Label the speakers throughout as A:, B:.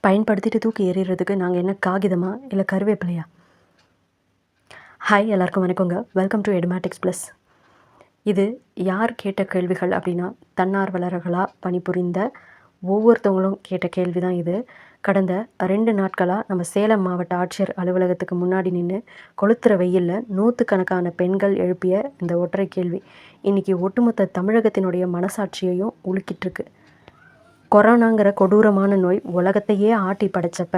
A: பயன்படுத்திட்டு தூக்கி எறிகிறதுக்கு நாங்கள் என்ன காகிதமா இல்லை கருவேப்பிலையா? ஹாய், எல்லாருக்கும் வணக்கங்க. Welcome to Edumatics plus. இது யார் கேட்ட கேள்விகள் அப்படின்னா, தன்னார்வலர்களாக பணிபுரிந்த ஒவ்வொருத்தவங்களும் கேட்ட கேள்வி தான் இது. கடந்த 2 நாட்களாக நம்ம சேலம் மாவட்ட ஆட்சியர் அலுவலகத்துக்கு முன்னாடி நின்று கொளுத்துற வெயிலில் நூற்றுக்கணக்கான பெண்கள் எழுப்பிய இந்த ஒற்றை கேள்வி இன்றைக்கி ஒட்டுமொத்த தமிழகத்தினுடைய மனசாட்சியையும் உலுக்கிட்டுருக்கு. கொரோனாங்கிற கொடூரமான நோய் உலகத்தையே ஆட்டி படைச்சப்ப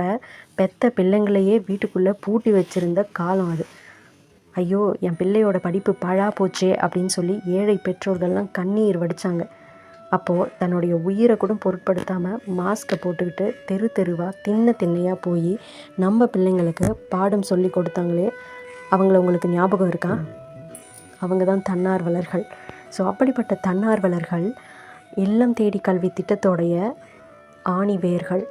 A: பெத்த பிள்ளைங்களையே வீட்டுக்குள்ளே பூட்டி வச்சுருந்த காலம் அது. ஐயோ, என் பிள்ளையோட படிப்பு பழா போச்சே அப்படின்னு சொல்லி ஏழை பெற்றோர்கள்லாம் கண்ணீர் வடித்தாங்க. அப்போது தன்னுடைய உயிரை கூட பொருட்படுத்தாமல் மாஸ்கை போட்டுக்கிட்டு தெரு தெருவாக திண்ணையாக போய் நம்ம பிள்ளைங்களுக்கு பாடம் சொல்லி கொடுத்தாங்களே, அவங்கள உங்களுக்கு ஞாபகம் இருக்கா? அவங்க தான் தன்னார்வலர்கள். ஸோ அப்படிப்பட்ட தன்னார்வலர்கள் இல்லம் தேடி கல்வி திட்டத்தோடைய ஆணிவேர்கள்,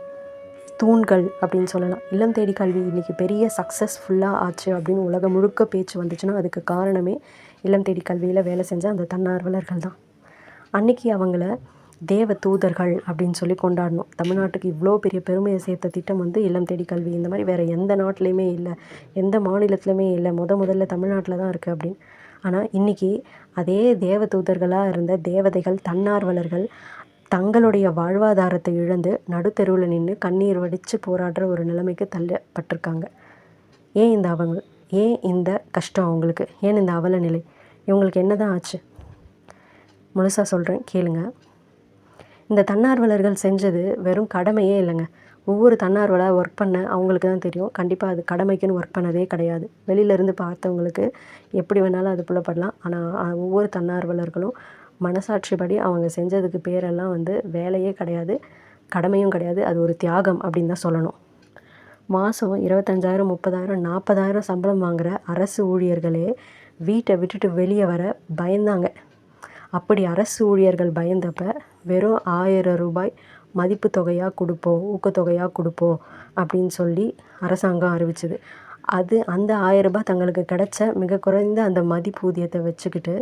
A: தூண்கள் அப்படின்னு சொல்லலாம். இல்லம் தேடி கல்வி இன்றைக்கி பெரிய சக்ஸஸ்ஃபுல்லாக ஆச்சு அப்படின்னு உலகம் முழுக்க பேச்சு வந்துச்சுன்னா அதுக்கு காரணமே இல்லம் தேடி கல்வியில் வேலை செஞ்ச அந்த தன்னார்வலர்கள் தான். அன்றைக்கி அவங்கள தேவ தூதர்கள் அப்படின்னு சொல்லி கொண்டாடணும். தமிழ்நாட்டுக்கு இவ்வளோ பெரிய பெருமையை சேர்த்த திட்டம் வந்து இல்லம் தேடி கல்வி. இந்த மாதிரி வேறு எந்த நாட்டிலையுமே இல்லை, எந்த மாநிலத்துலையுமே இல்லை, முதல்ல தமிழ்நாட்டில் தான் இருக்குது அப்படின்னு. ஆனால் இன்றைக்கி அதே தேவ தூதர்களாக இருந்த தேவதைகள், தன்னார்வலர்கள் தங்களுடைய வாழ்வாதாரத்தை இழந்து நடுத்தெருவில் நின்று கண்ணீர் வடித்து போராடுற ஒரு நிலைமைக்கு தள்ளப்பட்டிருக்காங்க. ஏன் இந்த கஷ்டம் அவங்களுக்கு? ஏன் இந்த அவல நிலை? இவங்களுக்கு என்ன தான் ஆச்சு? முழுசாக சொல்கிறேன், கேளுங்க. இந்த தன்னார்வலர்கள் செஞ்சது வெறும் கடமையே இல்லைங்க. ஒவ்வொரு தன்னார்வலாக ஒர்க் பண்ண அவங்களுக்கு தான் தெரியும். கண்டிப்பாக அது கடமைக்குன்னு ஒர்க் பண்ணதே கிடையாது. வெளியிலேருந்து பார்த்தவங்களுக்கு எப்படி வேணாலும் அது புலப்படலாம். ஆனால் ஒவ்வொரு தன்னார்வலர்களும் மனசாட்சிப்படி அவங்க செஞ்சதுக்கு பேரெல்லாம் வந்து வேலையே கிடையாது, கடமையும் கிடையாது. அது ஒரு தியாகம் அப்படின்னு தான் சொல்லணும். மாதம் 25,000, 30,000, 40,000 சம்பளம் வாங்குகிற அரசு ஊழியர்களே வீட்டை விட்டுட்டு வெளியே வர பயந்தாங்க. அப்படி அரசு ஊழியர்கள் பயந்தப்ப வெறும் 1000 ரூபாய் மதிப்பு தொகையாக கொடுப்போம், ஊக்கத்தொகையாக கொடுப்போம் அப்படின்னு சொல்லி அரசாங்கம் அறிவிச்சுது. அந்த 1000 ரூபாய் தங்களுக்கு கிடைச்ச மிக குறைந்த அந்த மதிப்பூதியத்தை வச்சுக்கிட்டு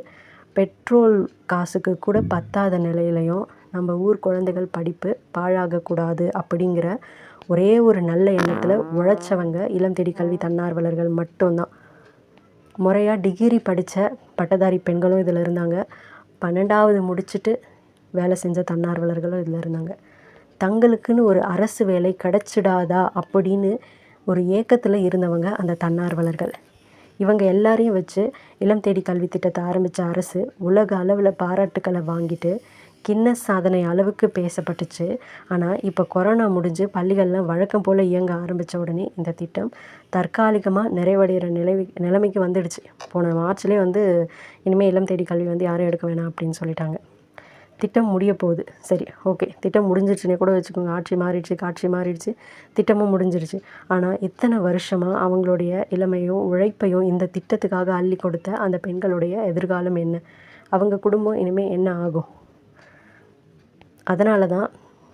A: பெட்ரோல் காசுக்கு கூட பத்தாத நிலையிலையும் நம்ம ஊர் குழந்தைகள் படிப்பு பாழாகக்கூடாது அப்படிங்கிற ஒரே ஒரு நல்ல எண்ணத்தில் உழைச்சவங்க இளம் தேடி கல்வி தன்னார்வலர்கள் மட்டும்தான். முறையாக டிகிரி படித்த பட்டதாரி பெண்களும் இதில் இருந்தாங்க. 12வது முடிச்சுட்டு வேலை செஞ்ச தன்னார்வலர்களும் இதில் இருந்தாங்க. தங்களுக்குன்னு ஒரு அரசு வேலை கிடச்சிடாதா அப்படின்னு ஒரு ஏக்கத்தில் இருந்தவங்க அந்த தன்னார்வலர்கள். இவங்க எல்லாரையும் வச்சு இளம் தேடி கல்வி திட்டத்தை ஆரம்பித்த அரசு உலக அளவில் பாராட்டுக்களை வாங்கிட்டு கின்னஸ் சாதனை அளவுக்கு பேசப்பட்டுச்சு. ஆனால் இப்போ கொரோனா முடிஞ்சு பள்ளிகள்லாம் வழக்கம் போல் இயங்க ஆரம்பித்த உடனே இந்த திட்டம் தற்காலிகமாக நிறைவடைகிற நிலைமைக்கு வந்துடுச்சு. போன மார்ச்லேயே வந்து இனிமேல் இல்லம் தேடி கல்வி வந்து யாரும் எடுக்க வேணாம் அப்படின்னு சொல்லிட்டாங்க. திட்டம் முடிய போகுது. சரி, ஓகே, திட்டம் முடிஞ்சிடுச்சுனே கூட வச்சுக்கோங்க. காட்சி மாறிடுச்சு, திட்டமும் முடிஞ்சிடுச்சு. ஆனால் இத்தனை வருஷமாக அவங்களுடைய இளமையும் உழைப்பையும் இந்த திட்டத்துக்காக அள்ளி கொடுத்த அந்த பெண்களுடைய எதிர்காலம் என்ன? அவங்க குடும்பம் இனிமேல் என்ன ஆகும்? அதனால தான்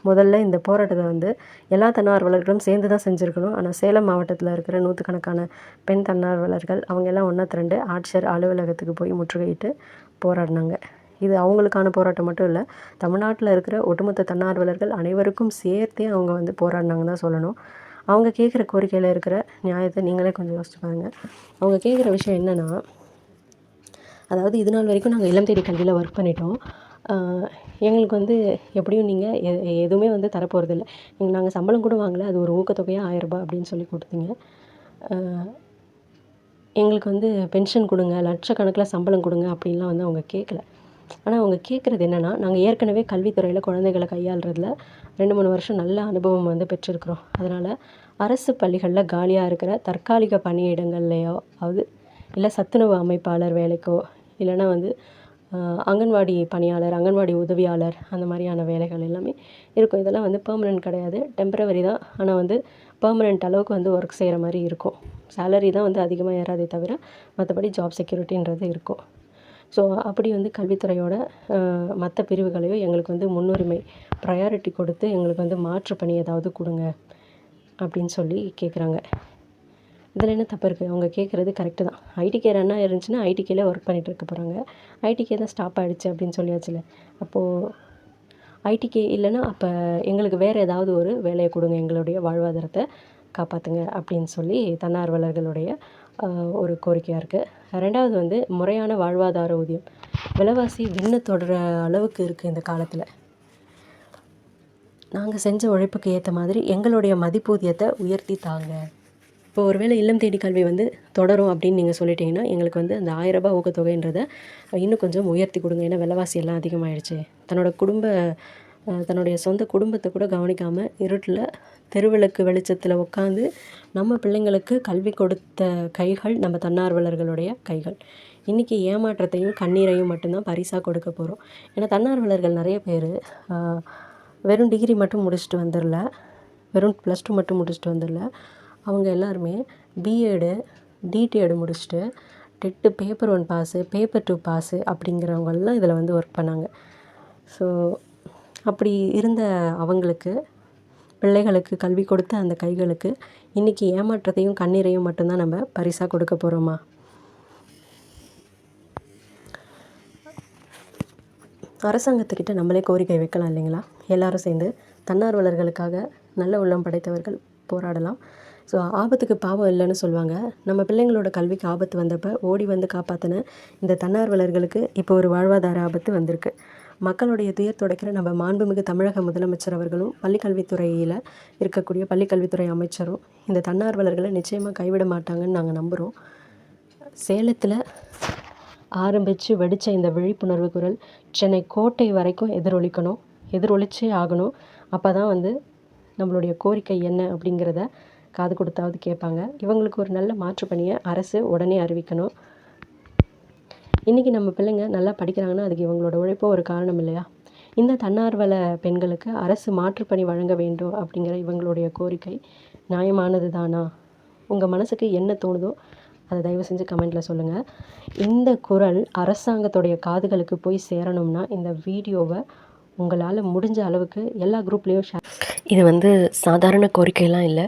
A: முதல்ல இந்த போராட்டத்தை வந்து எல்லா தன்னார்வலர்களும் சேர்ந்து தான் செஞ்சுருக்கணும். ஆனால் சேலம் மாவட்டத்தில் இருக்கிற நூற்றுக்கணக்கான பெண் தன்னார்வலர்கள் அவங்க எல்லாம் ஒன்றா திரண்டு ஆட்சியர் அலுவலகத்துக்கு போய் முற்றுகையிட்டு போராடினாங்க. இது அவங்களுக்கான போராட்டம் மட்டும் இல்லை, தமிழ்நாட்டில் இருக்கிற ஒட்டுமொத்த தன்னார்வலர்கள் அனைவருக்கும் சேர்த்தே அவங்க வந்து போராடினாங்கன்னு தான் சொல்லணும். அவங்க கேட்குற கோரிக்கையில் இருக்கிற நியாயத்தை நீங்களே கொஞ்சம் யோசிச்சு பாருங்கள். அவங்க கேட்குற விஷயம் என்னென்னா, அதாவது இது நாள் வரைக்கும் நாங்கள் இல்லம் தேடி கல்வியில் ஒர்க் பண்ணிட்டோம், எங்களுக்கு வந்து எப்படியும் நீங்கள் எதுவுமே வந்து தரப்போகிறதில்ல, நாங்கள் சம்பளம் கூட வாங்கலை, அது ஒரு ஊக்கத்தொகையாக 1000 ரூபாய் அப்படின்னு சொல்லி கொடுத்தீங்க, எங்களுக்கு வந்து பென்ஷன் கொடுங்க, லட்சக்கணக்கில் சம்பளம் கொடுங்க அப்படின்லாம் வந்து அவங்க கேட்கல. ஆனால் அவங்க கேட்குறது என்னென்னா, நாங்கள் ஏற்கனவே கல்வித்துறையில் குழந்தைகளை கையாளுறதுல 2-3 வருஷம் நல்ல அனுபவம் வந்து பெற்றிருக்கிறோம். அதனால் அரசு பள்ளிகளில் காலியாக இருக்கிற தற்காலிக பணியிடங்கள்லையோ இல்லை சத்துணவு அமைப்பாளர் வேலைக்கோ இல்லைன்னா வந்து அங்கன்வாடி பணியாளர், அங்கன்வாடி உதவியாளர், அந்த மாதிரியான வேலைகள் எல்லாமே இருக்கும். இதெல்லாம் வந்து பெர்மனெண்ட் கிடையாது, டெம்பரவரி தான். ஆனால் வந்து பெர்மனெண்ட் அளவுக்கு வந்து ஒர்க் செய்கிற மாதிரி இருக்கும். சேலரி தான் வந்து அதிகமாக ஏறாதே தவிர மற்றபடி ஜாப் செக்யூரிட்டின்றது இருக்கும். ஸோ அப்படி வந்து கல்வித்துறையோட மற்ற பிரிவுகளையும் எங்களுக்கு வந்து முன்னுரிமை ப்ரையாரிட்டி கொடுத்து எங்களுக்கு வந்து மாற்று பணி ஏதாவது கொடுங்க அப்படின்னு சொல்லி கேட்குறாங்க. இதில் என்ன தப்பு இருக்குது? அவங்க கேட்குறது கரெக்டு தான். ஐடிகே ரன்னாக இருந்துச்சுன்னா ஐடிகேல ஒர்க் பண்ணிகிட்டு இருக்க போகிறாங்க. ஐடிகே தான் ஸ்டாப் ஆகிடுச்சு அப்படின்னு சொல்லியாச்சுல. அப்போது ஐடிக்கு இல்லைன்னா அப்போ எங்களுக்கு வேறு ஏதாவது ஒரு வேலையை கொடுங்க, எங்களுடைய வாழ்வாதாரத்தை காப்பாற்றுங்க அப்படின்னு சொல்லி தன்னார்வலர்களுடைய ஒரு கோரிக்கையாக இருக்குது. ரெண்டாவது வந்து முறையான வாழ்வாதார ஊதியம். விலைவாசி விண்ண தொடுற அளவுக்கு இருக்குது இந்த காலத்தில். நாங்கள் செஞ்ச உழைப்புக்கு ஏற்ற மாதிரி எங்களுடைய மதிப்பூதியத்தை உயர்த்தி தாங்க. இப்போ ஒருவேளை இல்லம் தேடி கல்வி வந்து தொடரும் அப்படின்னு நீங்கள் சொல்லிட்டீங்கன்னா, எங்களுக்கு வந்து அந்த ரூ. 1000 ஊக்கத்தொகைன்றதை இன்னும் கொஞ்சம் உயர்த்தி கொடுங்க. ஏன்னா விலைவாசி எல்லாம் அதிகமாகிடுச்சு. தன்னுடைய சொந்த குடும்பத்தை கூட கவனிக்காமல் இருட்டில் தெருவிளக்கு வெளிச்சத்தில் உட்காந்து நம்ம பிள்ளைங்களுக்கு கல்வி கொடுத்த கைகள் நம்ம தன்னார்வலர்களுடைய கைகள். இன்றைக்கி ஏமாற்றத்தையும் கண்ணீரையும் மட்டும்தான் பரிசாக கொடுக்க போகிறோம். ஏன்னா தன்னார்வலர்கள் நிறைய பேர் வெறும் டிகிரி மட்டும் முடிச்சுட்டு வந்துடல, வெறும் +2 மட்டும் முடிச்சுட்டு வந்துடல. அவங்க எல்லாருமே பிஎடு, டிடிஎடு முடிச்சுட்டு TET paper 1 pass, paper 2 pass அப்படிங்கிறவங்கெல்லாம் இதில் வந்து ஒர்க் பண்ணாங்க. ஸோ அப்படி இருந்த அவங்களுக்கு, பிள்ளைகளுக்கு கல்வி கொடுத்த அந்த கைகளுக்கு இன்றைக்கி ஏமாற்றத்தையும் கண்ணீரையும் மட்டும்தான் நம்ம பரிசாக கொடுக்க போகிறோமா? அரசாங்கத்துக்கிட்ட நம்மளே கோரிக்கை வைக்கலாம் இல்லைங்களா? எல்லாரும் சேர்ந்து தன்னார்வலர்களுக்காக நல்ல உள்ளம் படைத்தவர்கள் போராடலாம். ஸோ ஆபத்துக்கு பாவம் இல்லைன்னு சொல்லுவாங்க. நம்ம பிள்ளைங்களோட கல்விக்கு ஆபத்து வந்தப்போ ஓடி வந்து காப்பாற்றின இந்த தன்னார்வலர்களுக்கு இப்போ ஒரு வாழ்வாதார ஆபத்து வந்திருக்கு. மக்களுடைய துயர் துடைக்கிற நம்ம மாண்புமிகு தமிழக முதலமைச்சர் அவர்களும், பள்ளிக்கல்வித்துறையில் இருக்கக்கூடிய பள்ளிக்கல்வித்துறை அமைச்சரும் இந்த தன்னார்வலர்களை நிச்சயமாக கைவிட மாட்டாங்கன்னு நாங்கள் நம்புகிறோம். சேலத்தில் ஆரம்பித்து வெடித்த இந்த விழிப்புணர்வு குரல் சென்னை கோட்டை வரைக்கும் எதிரொலிச்சே ஆகணும். அப்போ தான் வந்து நம்மளுடைய கோரிக்கை என்ன அப்படிங்கிறத காது கொடுத்தாவது கேட்பாங்க. இவங்களுக்கு ஒரு நல்ல மாற்று பணியை அரசு உடனே அறிவிக்கணும். இன்றைக்கி நம்ம பிள்ளைங்க நல்லா படிக்கிறாங்கன்னா அதுக்கு இவங்களோட உழைப்பும் ஒரு காரணம் இல்லையா? இந்த தன்னார்வல பெண்களுக்கு அரசு மாற்றுப்பணி வழங்க வேண்டும் அப்படிங்கிற இவங்களுடைய கோரிக்கை நியாயமானது தானா? உங்கள் மனசுக்கு என்ன தோணுதோ அதை தயவு செஞ்சு கமெண்ட்டில் சொல்லுங்கள். இந்த குரல் அரசாங்கத்துடைய காதுகளுக்கு போய் சேரணும்னா இந்த வீடியோவை உங்களால் முடிஞ்ச அளவுக்கு எல்லா குரூப்லேயும் ஷேர். இது வந்து சாதாரண கோரிக்கையெல்லாம் இல்லை,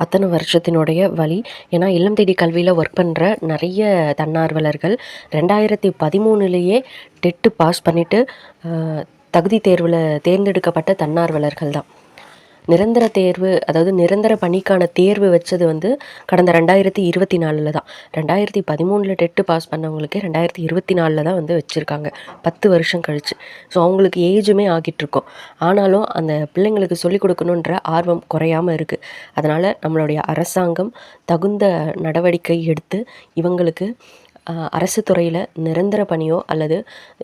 A: அத்தனை வருஷத்தினுடைய வழி. ஏன்னா இல்லம் தேடி கல்வியில் ஒர்க் பண்ணுற நிறைய தன்னார்வலர்கள் 2013 டெட்டு பாஸ் பண்ணிவிட்டு தகுதி தேர்வில் தேர்ந்தெடுக்கப்பட்ட தன்னார்வலர்கள் தான். நிரந்தர தேர்வு, அதாவது நிரந்தர பணிக்கான தேர்வு வச்சது வந்து கடந்த 2024 தான். 2013 டெட்டு பாஸ் பண்ணவங்களுக்கே 2024 தான் வந்து வச்சுருக்காங்க, 10 வருஷம் கழிச்சு. ஸோ அவங்களுக்கு ஏஜுமே ஆகிட்டுருக்கோம். ஆனாலும் அந்த பிள்ளைங்களுக்கு சொல்லிக் கொடுக்கணுன்ற ஆர்வம் குறையாமல் இருக்குது. அதனால் நம்மளுடைய அரசாங்கம் தகுந்த நடவடிக்கை எடுத்து இவங்களுக்கு அரசு துறையில் நிரந்தர பணியோ அல்லது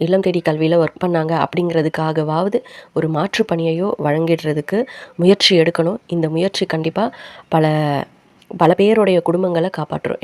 A: இல்லம் தேடி கல்வியில் ஒர்க் பண்ணாங்க அப்படிங்கிறதுக்காகவாவது ஒரு மாற்று பணியையோ வழங்கிடுறதுக்கு முயற்சி எடுக்கணும். இந்த முயற்சி கண்டிப்பாக பல பேருடைய குடும்பங்களை காப்பாற்றும்.